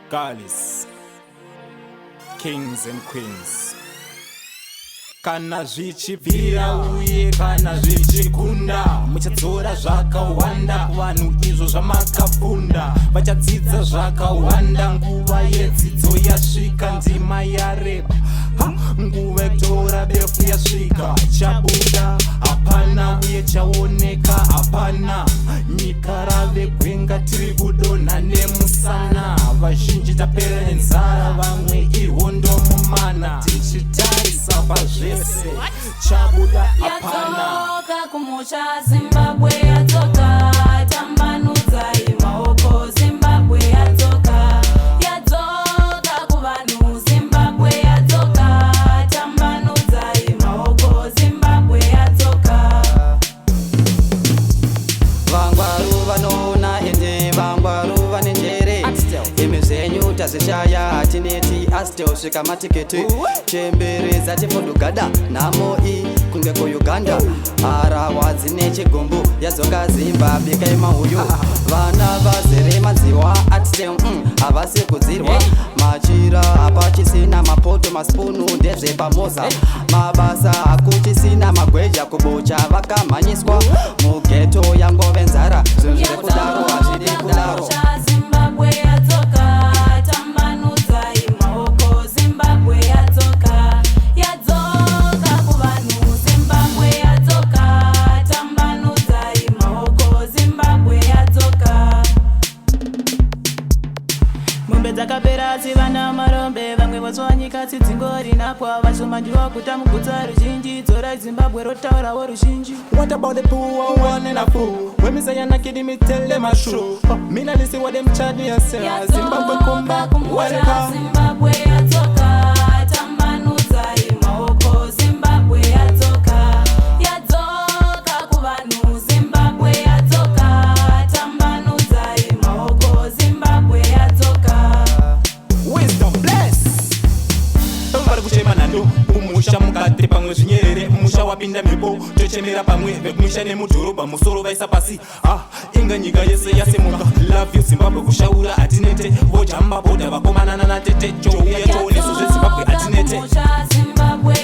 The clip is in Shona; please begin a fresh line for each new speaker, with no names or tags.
Girls, kings and queens. Kana zvichibvira uye kana zvichikunda, muchadzora zvakawanda kuvanhu izvo zvamakafunda. Vachadzidza zvakawanda, nguva yedzidzo yasvika, ndima yareba, nguva yekutora befu yasvika. Chabuda hapana uye chaoneka hapana, nyika rave gwenga tiri kudonha nemusana. Vazhinji tapera nenzara, vamwe ihondo mumana. Tichitarisa pazvese chabuda hapana.
Yadzoka kumusha Zimbabwe, yadzoka tambanudzai maoko. Zimbabwe yadzoka, yadzoka kuvanhu. Zimbabwe yadzoka tambanudzai maoko. Zimbabwe yadzoka.
Vangwaru vanoona ende vangwaru vane njere, imi zvenyu tazishaya hatineti astel svika matiketi. Chembereza chefodugada namoi kunge kuuganda, harawa dzine chigumbu yadzoka Zimbabwe kaimahuyu. Vana vazere madziwa atistel havasi kudzirwa, machira hapachisina mapoto maspunu ndezvepamoza, mabasa hakuchisina magweja kubocha vakamhanyiswa. Mugeto yangove nzara, zvinhu zviri kudaro hazvidi kudaro.
Zimbabwe yadzoka tambanudzai maoko. Zimbabwe yadzoka, yadzoka kuvanhu. Zimbabwe yadzoka tambanudzai maoko. Zimbabwe yadzoka. Mombe dzakapera asi vana marombe, vamwe votswa nyika sidzingori napwa. Vashomanjiwa kuta muguta ruzhinji, dzorai Zimbabwe rotaurawo ruzhinji.
What about the poor one and a fool? When me say I'm kidding, me tell them a true. Me not listen what them chatting and say. Zimbabwe come back, welcome.
Zimbabwe yadzoka tambanudzai maoko. Zimbabwe yadzoka, yadzoka kuvanhu. Zimbabwe yadzoka tambanudzai maoko. Zimbabwe yadzoka.
Wisdom bless. Vari kuchema nando umusha mukati pamwe zvinyerere, musha wapinda mhepo tochemera pamwe vekumusha nemudhorobha musoro vaisa pasi. Inga nyika yese yasimuka. Love you Zimbabwe kushaura hatinete, vojamba bhodha vakomana natete. Chouya chooneso zveZimbabwe hatinete.
Zimbabwe